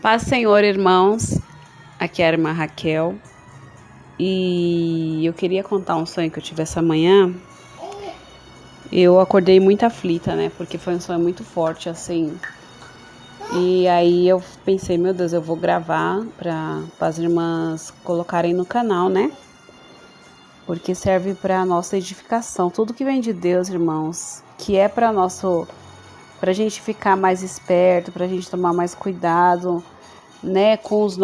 Paz, Senhor, irmãos. Aqui é a irmã Raquel. E eu queria contar um sonho que eu tive essa manhã. Eu acordei muito aflita, né? Porque foi um sonho muito forte, assim. E aí eu pensei, meu Deus, eu vou gravar para as irmãs colocarem no canal, né? Porque serve para nossa edificação. Tudo que vem de Deus, irmãos, que é pra gente ficar mais esperto, pra gente tomar mais cuidado, né, com os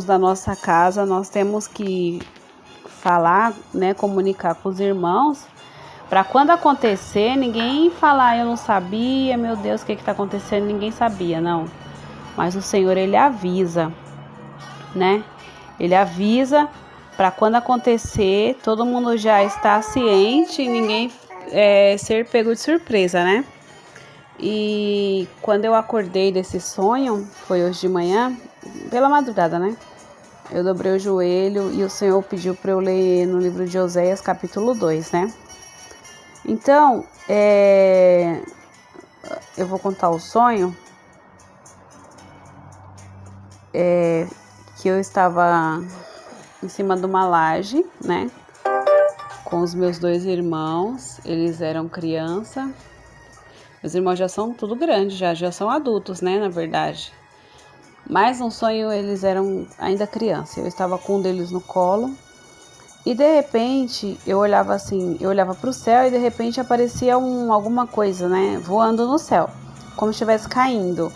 da nossa casa, nós temos que falar, né, comunicar com os irmãos, para quando acontecer, ninguém falar, eu não sabia, meu Deus, o que está acontecendo, ninguém sabia, não. Mas o Senhor, Ele avisa, né? Ele avisa para quando acontecer, todo mundo já está ciente e ninguém ser pego de surpresa, né? E quando eu acordei desse sonho, foi hoje de manhã, pela madrugada, né? Eu dobrei o joelho e o Senhor pediu para eu ler no livro de Oséias, capítulo 2, né? Então, eu vou contar o sonho, que eu estava em cima de uma laje, né? Com os meus dois irmãos, eles eram criança. Meus irmãos já são tudo grande, já são adultos, né? Na verdade. Mas no sonho eles eram ainda criança. Eu estava com um deles no colo. E de repente eu olhava assim, eu olhava para o céu e de repente aparecia alguma coisa, né, voando no céu, como se estivesse caindo.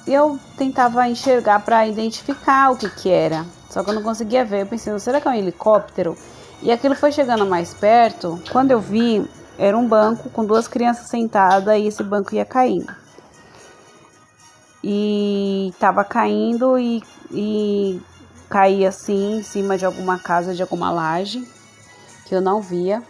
E eu tentava enxergar para identificar o que era, só que eu não conseguia ver. Eu pensei, será que é um helicóptero? E aquilo foi chegando mais perto. Quando eu vi, era um banco com duas crianças sentadas e esse banco ia caindo. E estava caindo e caía assim em cima de alguma casa, de alguma laje, que eu não via.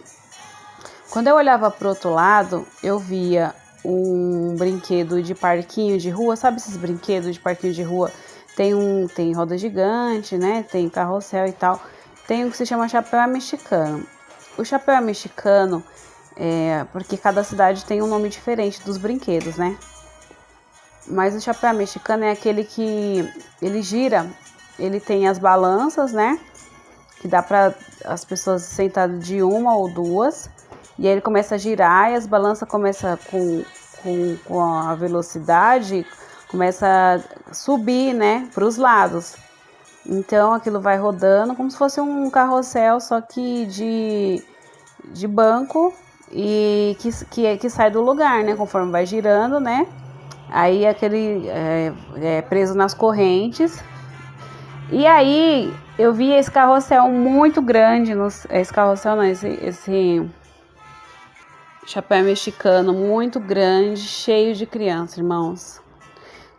Quando eu olhava para o outro lado, eu via um brinquedo de parquinho de rua. Sabe esses brinquedos de parquinho de rua? Tem roda gigante, né? Tem carrossel e tal. Tem o que se chama chapéu mexicano. O chapéu mexicano porque cada cidade tem um nome diferente dos brinquedos, né? Mas o chapéu mexicano é aquele que ele gira, ele tem as balanças, né? Que dá para as pessoas sentarem de uma ou duas. E aí ele começa a girar e as balanças começam com a velocidade, começa a subir, né? Para os lados. Então aquilo vai rodando como se fosse um carrossel, só que de banco e que sai do lugar, né? Conforme vai girando, né? Aí aquele preso nas correntes. E aí eu vi esse carrossel muito grande, esse carrossel não, esse chapéu mexicano muito grande, cheio de crianças, irmãos.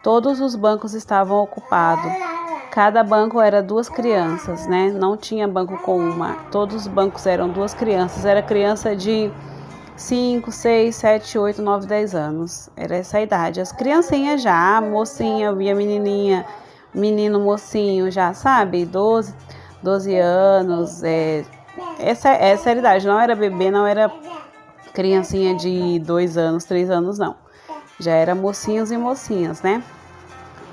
Todos os bancos estavam ocupados. Cada banco era duas crianças, né? Não tinha banco com uma. Todos os bancos eram duas crianças. Era criança de 5, 6, 7, 8, 9, 10 anos. Era essa a idade. As criancinhas já, mocinha, eu via menininha, menino, mocinho já, sabe? 12 anos. Essa era a idade. Não era bebê, não era criancinha de 2 anos, 3 anos, não. Já era mocinhos e mocinhas, né?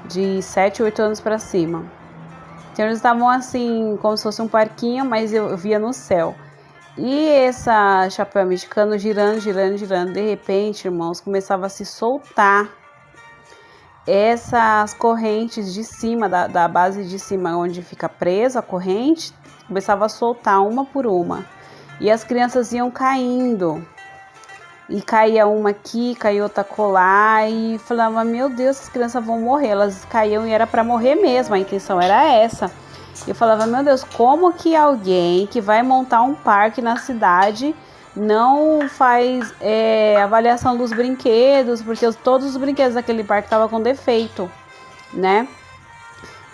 De 7, 8 anos para cima. Então eles estavam assim, como se fosse um parquinho, mas eu via no céu. E essa chapéu mexicano girando, girando, girando. De repente, irmãos, começava a se soltar essas correntes de cima, da base de cima, onde fica presa a corrente, começava a soltar uma por uma. E as crianças iam caindo. E caía uma aqui, caía outra colar. E falava, meu Deus, as crianças vão morrer. Elas caíam e era para morrer mesmo, a intenção era essa. Eu falava, meu Deus, como que alguém que vai montar um parque na cidade não faz avaliação dos brinquedos, porque todos os brinquedos daquele parque estavam com defeito, né?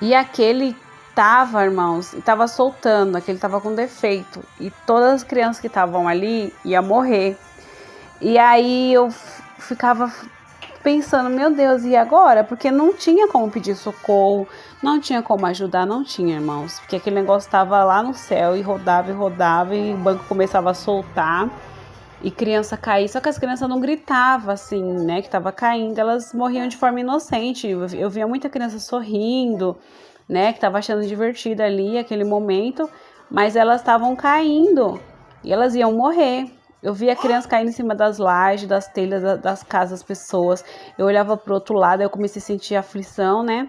E aquele tava, irmãos, tava soltando, aquele tava com defeito. E todas as crianças que estavam ali iam morrer. E aí eu ficava pensando, meu Deus, e agora? Porque não tinha como pedir socorro, não tinha como ajudar, não tinha, irmãos. Porque aquele negócio estava lá no céu e rodava e o banco começava a soltar. e criança cair, só que as crianças não gritavam assim, né, que tava caindo, elas morriam de forma inocente. Eu via muita criança sorrindo, né, que tava achando divertido ali aquele momento, mas elas estavam caindo e elas iam morrer. Eu via crianças caindo em cima das lajes, das telhas das casas das pessoas. Eu olhava pro outro lado, eu comecei a sentir aflição, né?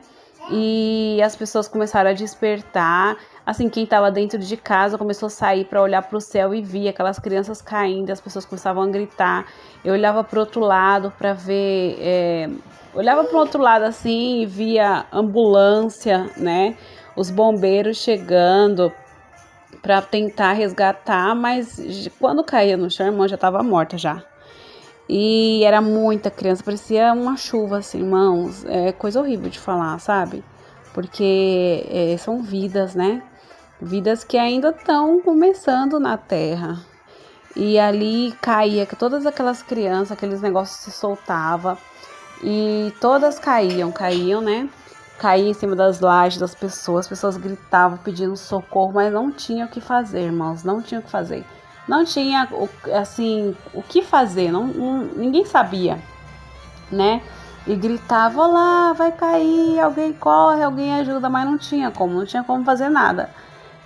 E as pessoas começaram a despertar. Assim, quem estava dentro de casa começou a sair para olhar para o céu e via aquelas crianças caindo, as pessoas começavam a gritar. Eu olhava para o outro lado para ver, olhava para o outro lado assim e via ambulância, né? Os bombeiros chegando para tentar resgatar, mas quando caía no chão, a irmã já estava morta já. E era muita criança, parecia uma chuva, assim, irmãos. É coisa horrível de falar, sabe? Porque são vidas, né? Vidas que ainda estão começando na Terra. E ali caía, que todas aquelas crianças, aqueles negócios se soltavam. E todas caíam, né? Caía em cima das lajes das pessoas, as pessoas gritavam pedindo socorro, mas não tinha o que fazer, irmãos, não tinha o que fazer. Não tinha, assim, o que fazer, ninguém sabia, né? E gritava, lá, vai cair, alguém corre, alguém ajuda, mas não tinha como fazer nada.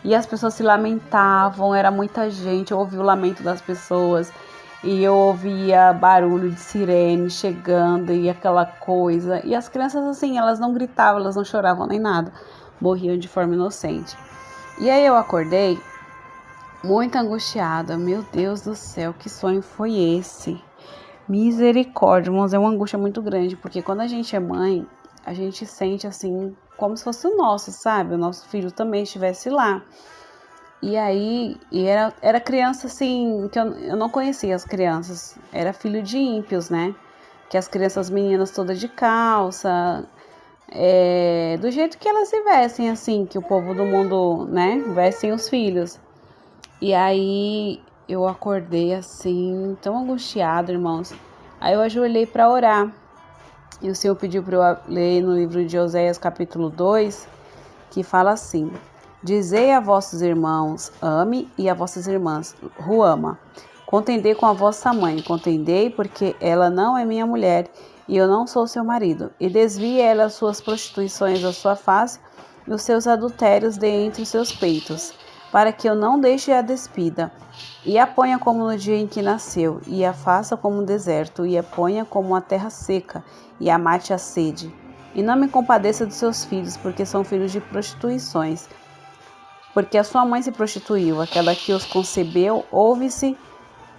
E as pessoas se lamentavam, era muita gente, eu ouvi o lamento das pessoas. E eu ouvia barulho de sirene chegando e aquela coisa. E as crianças, assim, elas não gritavam, elas não choravam nem nada. Morriam de forma inocente. E aí eu acordei muito angustiada. Meu Deus do céu, que sonho foi esse? Misericórdia, irmãos, é uma angústia muito grande. Porque quando a gente é mãe, a gente sente assim, como se fosse o nosso, sabe? O nosso filho também estivesse lá. E aí, era criança assim, que eu não conhecia as crianças, era filho de ímpios, né? Que as crianças meninas todas de calça, do jeito que elas se vestem, assim, que o povo do mundo, né, vestem os filhos. E aí, eu acordei assim, tão angustiada, irmãos. Aí eu ajoelhei para orar. E o Senhor pediu para eu ler no livro de Oséias, capítulo 2, que fala assim: Dizei a vossos irmãos, ame, e a vossas irmãs, ruama. Contendei com a vossa mãe, contendei, porque ela não é minha mulher, e eu não sou seu marido. E desvie ela as suas prostituições da sua face, e os seus adultérios de entre os seus peitos, para que eu não deixe a despida. E a ponha como no dia em que nasceu, e a faça como um deserto, e a ponha como uma terra seca, e a mate a sede. E não me compadeça dos seus filhos, porque são filhos de prostituições. Porque a sua mãe se prostituiu, aquela que os concebeu, ouve-se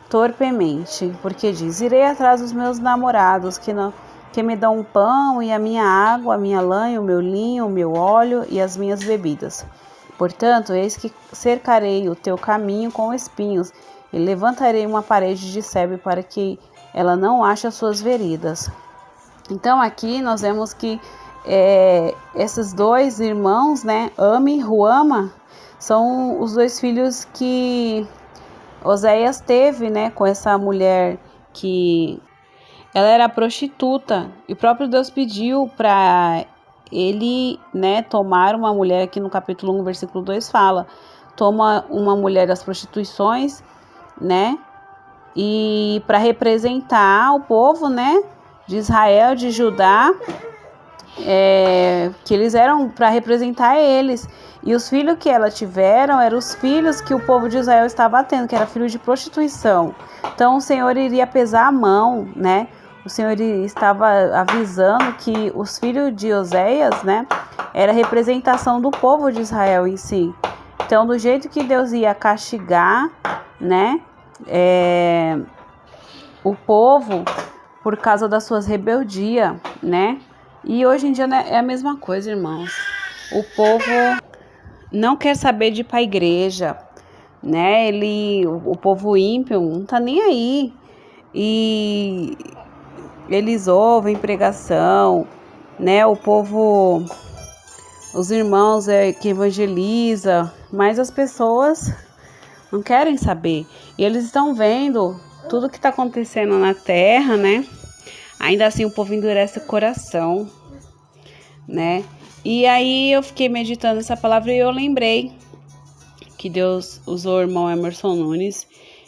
torpemente. Porque diz, irei atrás dos meus namorados, que me dão o pão e a minha água, a minha lã, o meu linho, o meu óleo e as minhas bebidas. Portanto, eis que cercarei o teu caminho com espinhos, e levantarei uma parede de sebe para que ela não ache as suas veredas. Então aqui nós vemos que esses dois irmãos, né, Ami e Ruama, são os dois filhos que Oséias teve, né, com essa mulher que ela era prostituta. E o próprio Deus pediu para ele, né, tomar uma mulher, aqui no capítulo 1, versículo 2 fala, toma uma mulher das prostituições, né, e para representar o povo, né, de Israel, de Judá, que eles eram para representar eles. E os filhos que ela tiveram eram os filhos que o povo de Israel estava tendo, que era filho de prostituição. Então o Senhor iria pesar a mão, né? O Senhor estava avisando que os filhos de Oséias, né, era a representação do povo de Israel em si. Então, do jeito que Deus ia castigar, né, o povo por causa das suas rebeldias, né? E hoje em dia é a mesma coisa, irmãos. O povo não quer saber de ir para a igreja, né? O povo ímpio não tá nem aí. E eles ouvem pregação, né? O povo, os irmãos que evangeliza, mas as pessoas não querem saber. E eles estão vendo tudo que está acontecendo na terra, né? Ainda assim o povo endurece o coração, né? E aí eu fiquei meditando essa palavra e eu lembrei que Deus usou o irmão Emerson Nunes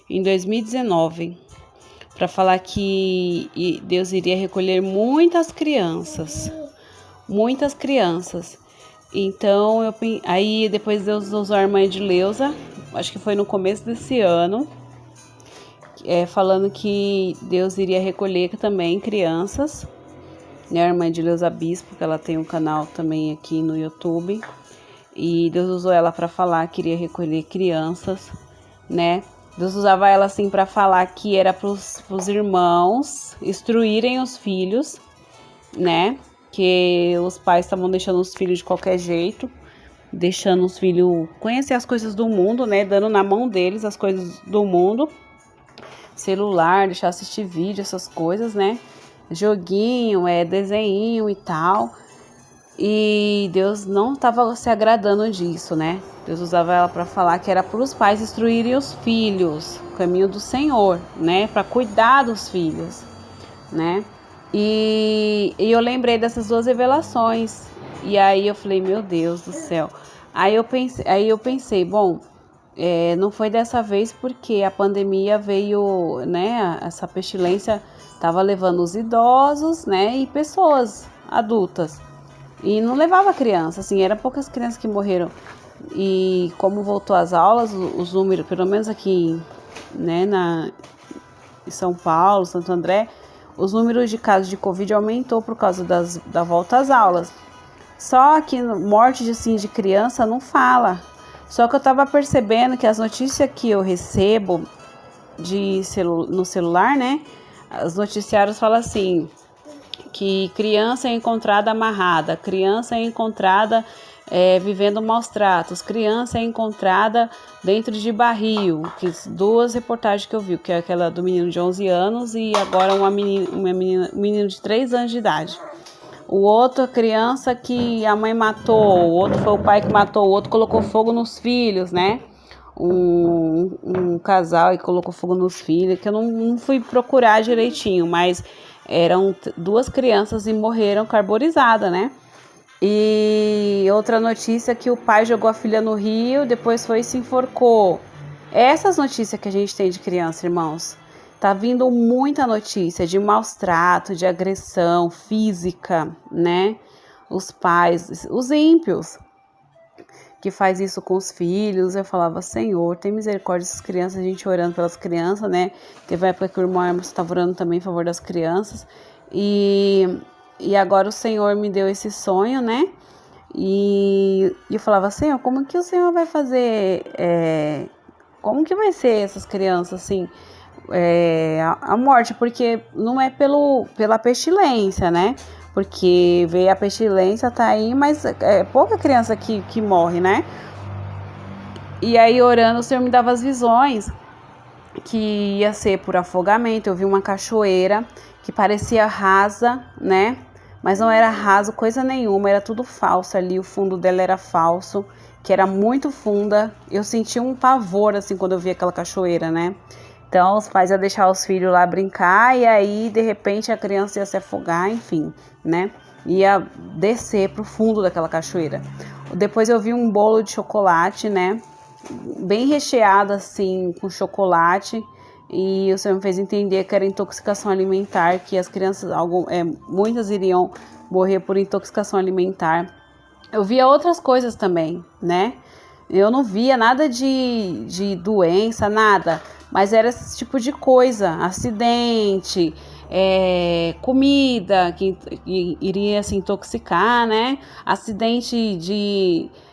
em 2019, para falar que Deus iria recolher muitas crianças. Muitas crianças. Então, aí depois Deus usou a irmã Edileuza, acho que foi no começo desse ano, falando que Deus iria recolher também crianças, né? A irmã Edileuza Bispo, que ela tem um canal também aqui no YouTube, e Deus usou ela para falar que iria recolher crianças, né? Deus usava ela assim para falar que era para os irmãos instruírem os filhos, né? Que os pais estavam deixando os filhos de qualquer jeito, deixando os filhos conhecer as coisas do mundo, né? Dando na mão deles as coisas do mundo, celular, deixar assistir vídeo, essas coisas, né? Joguinho, desenho e tal. E Deus não estava se agradando disso, né? Deus usava ela para falar que era para os pais instruírem os filhos, o caminho do Senhor, né? Para cuidar dos filhos, né? E eu lembrei dessas duas revelações. E aí eu falei, meu Deus do céu. Aí eu pensei, bom, não foi dessa vez porque a pandemia veio, né? Essa pestilência estava levando os idosos, né? E pessoas adultas. E não levava criança, assim, eram poucas crianças que morreram. E como voltou às aulas, os números, pelo menos aqui, né, em São Paulo, Santo André, os números de casos de Covid aumentou por causa da volta às aulas. Só que morte assim, de criança não fala. Só que eu estava percebendo que as notícias que eu recebo no celular, né, os noticiários falam assim, que criança é encontrada amarrada, criança é encontrada vivendo maus tratos, criança é encontrada dentro de barril, que duas reportagens que eu vi, que é aquela do menino de 11 anos e agora um menino de 3 anos de idade. O outro, a criança que a mãe matou, o outro foi o pai que matou, o outro colocou fogo nos filhos, né? Um casal e colocou fogo nos filhos, que eu não fui procurar direitinho, mas eram 2 crianças e morreram carbonizadas, né? E outra notícia que o pai jogou a filha no rio, depois foi e se enforcou. Essas notícias que a gente tem de criança, irmãos, tá vindo muita notícia de maus tratos, de agressão física, né? Os pais, os ímpios, que faz isso com os filhos. Eu falava, Senhor, tem misericórdia dessas crianças, a gente orando pelas crianças, né? Teve uma época que o irmão Hermes estava orando também em favor das crianças. E agora o Senhor me deu esse sonho, né? E eu falava, Senhor, como que o Senhor vai fazer? Como que vai ser essas crianças, assim, a morte? Porque não é pela pestilência, né? Porque veio a pestilência, tá aí, mas é pouca criança que morre, né? E aí, orando, o Senhor me dava as visões que ia ser por afogamento. Eu vi uma cachoeira que parecia rasa, né? Mas não era raso coisa nenhuma, era tudo falso ali, o fundo dela era falso, que era muito funda. Eu senti um pavor, assim, quando eu vi aquela cachoeira, né? Então, os pais iam deixar os filhos lá brincar e aí, de repente, a criança ia se afogar, enfim, né? Ia descer pro fundo daquela cachoeira. Depois eu vi um bolo de chocolate, né? Bem recheado, assim, com chocolate. E o Senhor me fez entender que era intoxicação alimentar, que as crianças, muitas iriam morrer por intoxicação alimentar. Eu via outras coisas também, né? Eu não via nada de doença, nada, mas era esse tipo de coisa, acidente, comida que iria se intoxicar, né? Acidente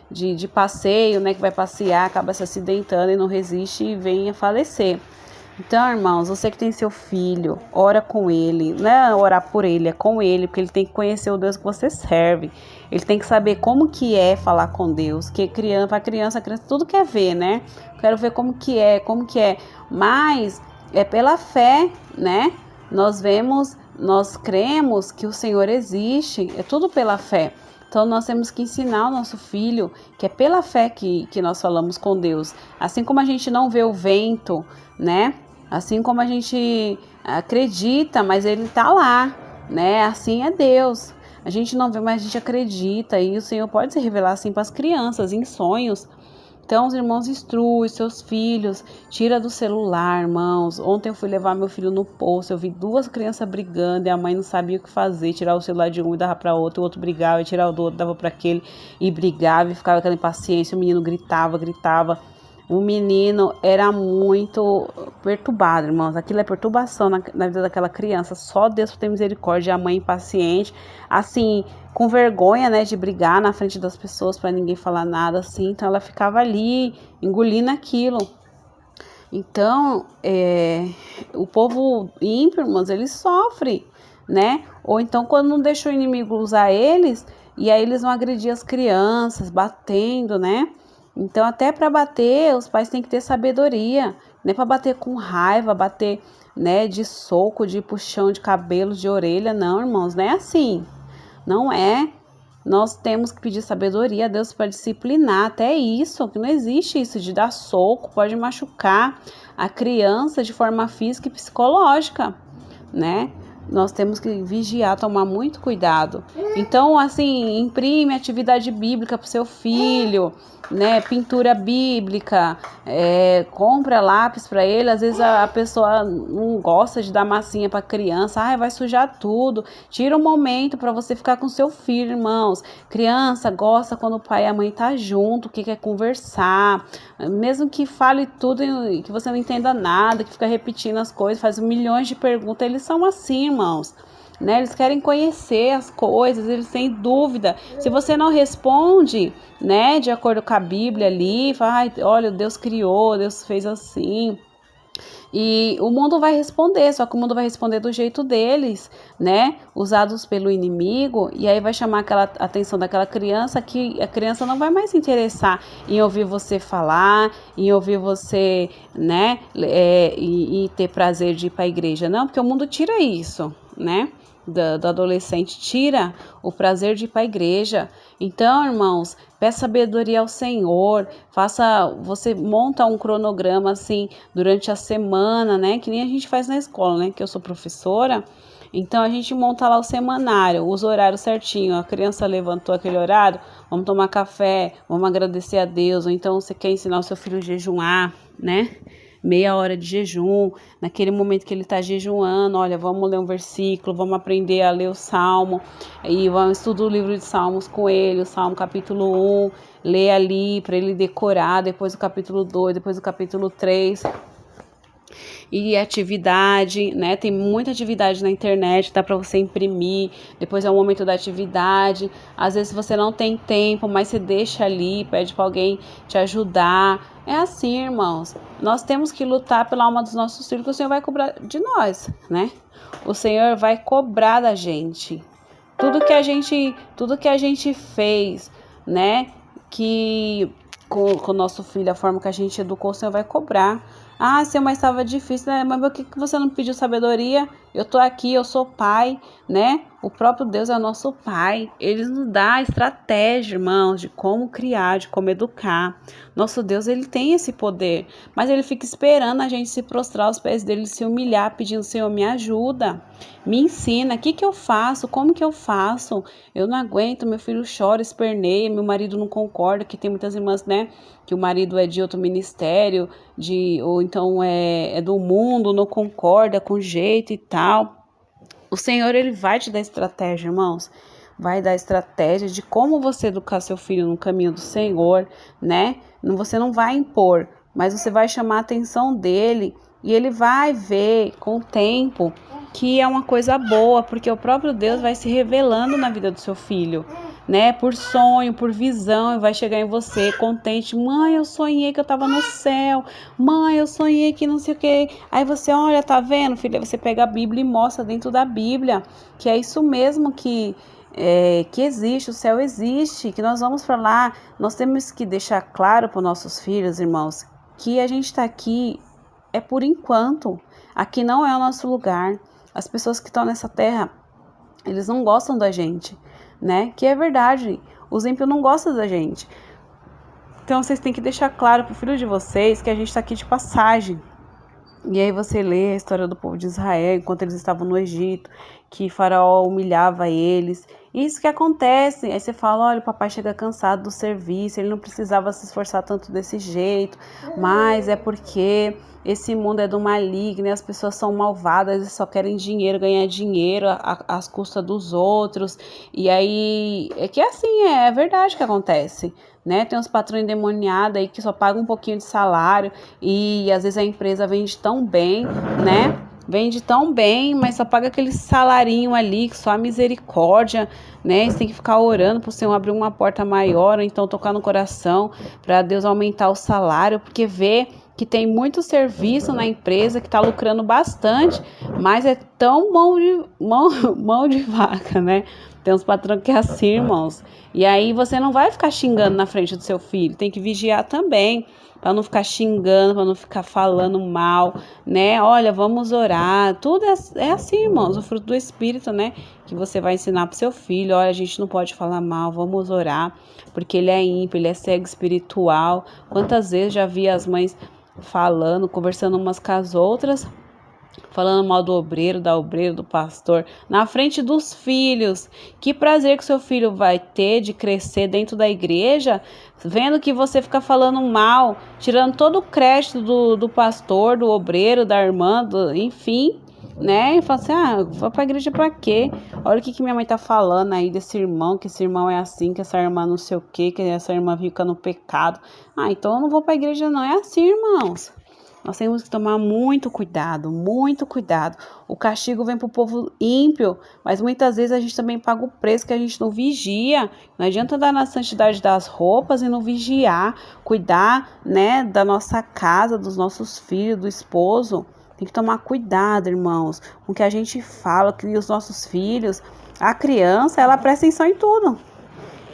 de passeio, né? Que vai passear, acaba se acidentando e não resiste e vem a falecer. Então, irmãos, você que tem seu filho, ora com ele, não é orar por ele, é com ele, porque ele tem que conhecer o Deus que você serve. Ele tem que saber como que é falar com Deus, que para criança tudo quer ver, né? Quero ver como que é. Mas é pela fé, né? Nós cremos que o Senhor existe, é tudo pela fé. Então, nós temos que ensinar o nosso filho que é pela fé que nós falamos com Deus. Assim como a gente não vê o vento, né? Assim como a gente acredita, mas ele tá lá, né? Assim é Deus. A gente não vê, mas a gente acredita. E o Senhor pode se revelar assim para as crianças, em sonhos. Então, os irmãos, instrui seus filhos, tira do celular, irmãos. Ontem eu fui levar meu filho no posto, eu vi 2 crianças brigando e a mãe não sabia o que fazer, tirar o celular de um e dava para outro, o outro brigava, e tirar o do outro, dava para aquele e brigava e ficava aquela impaciência, o menino gritava. O menino era muito perturbado, irmãos. Aquilo é perturbação na vida daquela criança. Só Deus tem misericórdia. A mãe impaciente, assim, com vergonha, né, de brigar na frente das pessoas para ninguém falar nada, assim. Então ela ficava ali engolindo aquilo. Então, o povo ímpio, irmãos, ele sofre, né? Ou então quando não deixa o inimigo usar eles, e aí eles vão agredir as crianças, batendo, né? Então, até para bater, os pais têm que ter sabedoria, não é para bater com raiva, bater, né, de soco, de puxão de cabelo, de orelha, não, irmãos, não é assim, não é. Nós temos que pedir sabedoria a Deus para disciplinar, até isso, que não existe isso de dar soco, pode machucar a criança de forma física e psicológica, né? Nós temos que vigiar, tomar muito cuidado. Então, assim, imprime atividade bíblica para o seu filho, né? Pintura bíblica, compra lápis para ele. Às vezes a pessoa não gosta de dar massinha para criança, vai sujar tudo. Tira um momento para você ficar com seu filho, irmãos. Criança gosta quando o pai e a mãe tá junto, que quer conversar, mesmo que fale tudo e que você não entenda nada, que fica repetindo as coisas, faz milhões de perguntas. Eles são assim, irmãos, né? Eles querem conhecer as coisas, eles têm dúvida. Se você não responde, né, de acordo com a Bíblia ali, fala, olha, Deus criou, Deus fez assim. E o mundo vai responder, só que o mundo vai responder do jeito deles, né? Usados pelo inimigo, e aí vai chamar aquela atenção daquela criança, que a criança não vai mais se interessar em ouvir você falar, em ouvir você, né? E ter prazer de ir para a igreja. Não, porque o mundo tira isso, né? Do adolescente, tira o prazer de ir para a igreja. Então, irmãos, peça sabedoria ao Senhor, você monta um cronograma assim durante a semana, né? Que nem a gente faz na escola, né? Que eu sou professora, então a gente monta lá o semanário, os horários certinho. A criança levantou aquele horário, vamos tomar café, vamos agradecer a Deus. Ou então você quer ensinar o seu filho a jejuar, né? Meia hora de jejum, naquele momento que ele está jejuando, olha, vamos ler um versículo, vamos aprender a ler o Salmo, e vamos estudar o livro de Salmos com ele, o Salmo capítulo 1, ler ali para ele decorar, depois o capítulo 2, depois o capítulo 3, e atividade, né? Tem muita atividade na internet, dá para você imprimir. Depois é o momento da atividade. Às vezes você não tem tempo, mas você deixa ali, pede para alguém te ajudar. É assim, irmãos. Nós temos que lutar pela alma dos nossos filhos, que o Senhor vai cobrar de nós, né? O Senhor vai cobrar da gente. Tudo que a gente fez, né? Que com o nosso filho, a forma que a gente educou, o Senhor vai cobrar. Senhor, mas estava difícil, né? Mas por que você não pediu sabedoria? Eu tô aqui, eu sou pai, né? O próprio Deus é o nosso pai. Ele nos dá estratégia, irmãos, de como criar, de como educar. Nosso Deus, ele tem esse poder, mas ele fica esperando a gente se prostrar aos pés dele, se humilhar, pedindo, Senhor, me ajuda, me ensina, o que eu faço, como que eu faço? Eu não aguento, meu filho chora, esperneia, meu marido não concorda, que tem muitas irmãs, né, que o marido é de outro ministério, ou então é do mundo, não concorda com o jeito e tal. O Senhor, ele vai te dar estratégia, irmãos. Vai dar estratégia de como você educar seu filho no caminho do Senhor, né? Você não vai impor, mas você vai chamar a atenção dele e ele vai ver com o tempo que é uma coisa boa, porque o próprio Deus vai se revelando na vida do seu filho, né? Por sonho, por visão, e vai chegar em você contente. Mãe, eu sonhei que eu estava no céu. Mãe, eu sonhei que não sei o que. Aí você, olha, tá vendo, filha? Você pega a Bíblia e mostra dentro da Bíblia que é isso mesmo que existe, o céu existe, que nós vamos para lá. Nós temos que deixar claro para os nossos filhos, irmãos, que a gente está aqui por enquanto. Aqui não é o nosso lugar. As pessoas que estão nessa terra, eles não gostam da gente, né? Que é verdade. Os ímpios não gostam da gente. Então vocês têm que deixar claro para o filho de vocês que a gente está aqui de passagem. E aí você lê a história do povo de Israel enquanto eles estavam no Egito, que Faraó humilhava eles. Isso que acontece. Aí você fala, olha, o papai chega cansado do serviço, ele não precisava se esforçar tanto desse jeito, mas é porque esse mundo é do maligno, e as pessoas são malvadas, eles só querem dinheiro, ganhar dinheiro às custas dos outros. E aí, é que assim, é verdade que acontece, né? Tem uns patrões endemoniados aí que só pagam um pouquinho de salário e às vezes a empresa vende tão bem, né? Vende tão bem, mas só paga aquele salarinho ali, que só a misericórdia, né? Você tem que ficar orando para o Senhor abrir uma porta maior, ou então tocar no coração para Deus aumentar o salário, porque vê que tem muito serviço na empresa, que está lucrando bastante, mas é tão mão de vaca, né? Tem uns patrões que é assim, irmãos. E aí você não vai ficar xingando na frente do seu filho, tem que vigiar também, para não ficar xingando, para não ficar falando mal, né? Olha, vamos orar. Tudo é assim, irmãos, o fruto do Espírito, né? Que você vai ensinar para seu filho. Olha, a gente não pode falar mal, vamos orar, porque ele é ímpio, ele é cego espiritual. Quantas vezes já vi as mães falando, conversando umas com as outras, falando mal do obreiro, do pastor, na frente dos filhos. Que prazer que seu filho vai ter de crescer dentro da igreja, vendo que você fica falando mal, tirando todo o crédito do pastor, do obreiro, da irmã, enfim, né? E fala assim, vou pra igreja pra quê? Olha o que minha mãe tá falando aí desse irmão, que esse irmão é assim, que essa irmã não sei o quê, que essa irmã fica no pecado. Então eu não vou pra igreja não. É assim, irmãos. Nós temos que tomar muito cuidado, muito cuidado. O castigo vem para o povo ímpio, mas muitas vezes a gente também paga o preço que a gente não vigia. Não adianta andar na santidade das roupas e não vigiar, cuidar, né, da nossa casa, dos nossos filhos, do esposo. Tem que tomar cuidado, irmãos, com o que a gente fala, que os nossos filhos, a criança, ela presta atenção em tudo.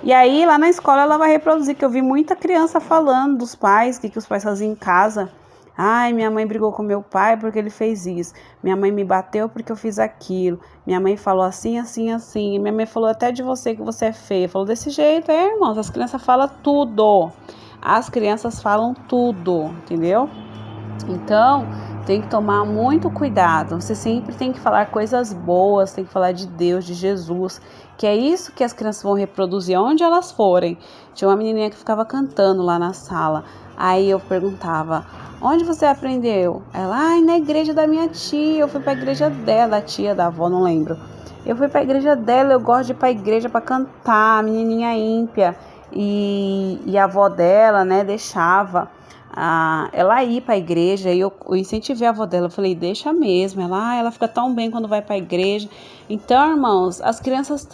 E aí, lá na escola, ela vai reproduzir, que eu vi muita criança falando dos pais, o que os pais faziam em casa. Ai, minha mãe brigou com meu pai porque ele fez isso. Minha mãe me bateu porque eu fiz aquilo. Minha mãe falou assim, assim, assim. Minha mãe falou até de você que você é feia. Falou desse jeito, irmãos. As crianças falam tudo. As crianças falam tudo, entendeu? Então, tem que tomar muito cuidado. Você sempre tem que falar coisas boas, tem que falar de Deus, de Jesus, que é isso que as crianças vão reproduzir onde elas forem. Tinha uma menininha que ficava cantando lá na sala. Aí eu perguntava, onde você aprendeu? Ela, na igreja da minha tia. Eu fui para a igreja dela, a tia da avó, não lembro. Eu fui para a igreja dela, eu gosto de ir para a igreja para cantar, a menininha ímpia. E a avó dela, né, deixava ela ir para a igreja, e eu incentivei a avó dela, eu falei, deixa mesmo, ela fica tão bem quando vai para a igreja. Então, irmãos, as crianças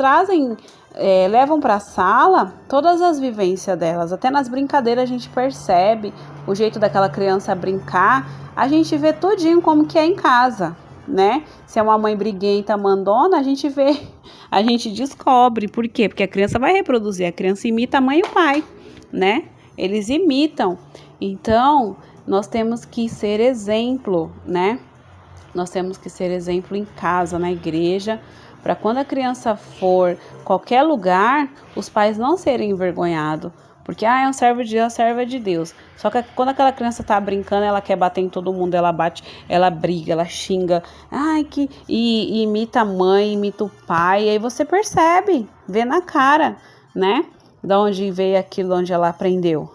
levam para a sala todas as vivências delas, até nas brincadeiras a gente percebe o jeito daquela criança brincar, a gente vê tudinho como que é em casa, né? Se é uma mãe briguenta, mandona, a gente vê, a gente descobre. Por quê? Porque a criança vai reproduzir, a criança imita a mãe e o pai, né? Eles imitam. Então, nós temos que ser exemplo, né? Nós temos que ser exemplo em casa, na igreja, para quando a criança for qualquer lugar, os pais não serem envergonhados. Porque, é um servo de Deus, é serva de Deus. Só que quando aquela criança tá brincando, ela quer bater em todo mundo, ela bate, ela briga, ela xinga. E imita a mãe, imita o pai. E aí você percebe, vê na cara, né? De onde veio aquilo, onde ela aprendeu.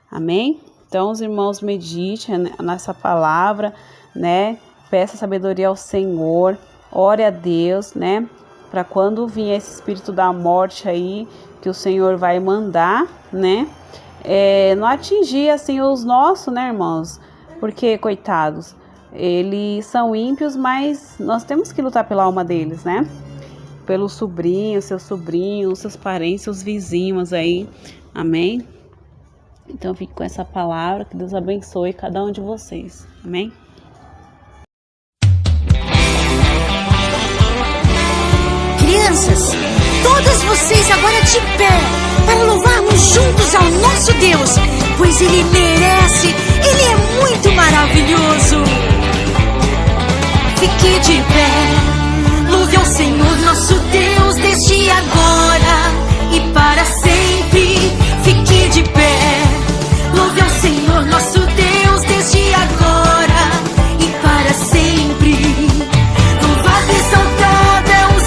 Amém? Então, os irmãos, meditem nessa palavra, né? Peça sabedoria ao Senhor, ore a Deus, né? Para quando vier esse espírito da morte aí, que o Senhor vai mandar, né? Não atingir, assim, os nossos, né, irmãos? Porque, coitados, eles são ímpios, mas nós temos que lutar pela alma deles, né? Pelos sobrinhos, seus parentes, seus vizinhos aí. Amém? Então, fique com essa palavra, que Deus abençoe cada um de vocês. Amém? Crianças, todas vocês agora de pé, para louvarmos juntos ao nosso Deus, pois Ele merece, Ele é muito maravilhoso. Fique de pé, louve ao Senhor nosso Deus, desde agora e para sempre. Fique de pé, louve ao Senhor nosso Deus, desde agora e para sempre. Louvado e exaltado é o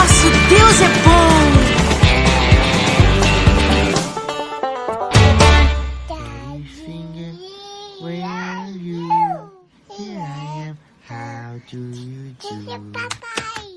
nosso Deus é bom. Where are you? Here I am. How do you do? Papai.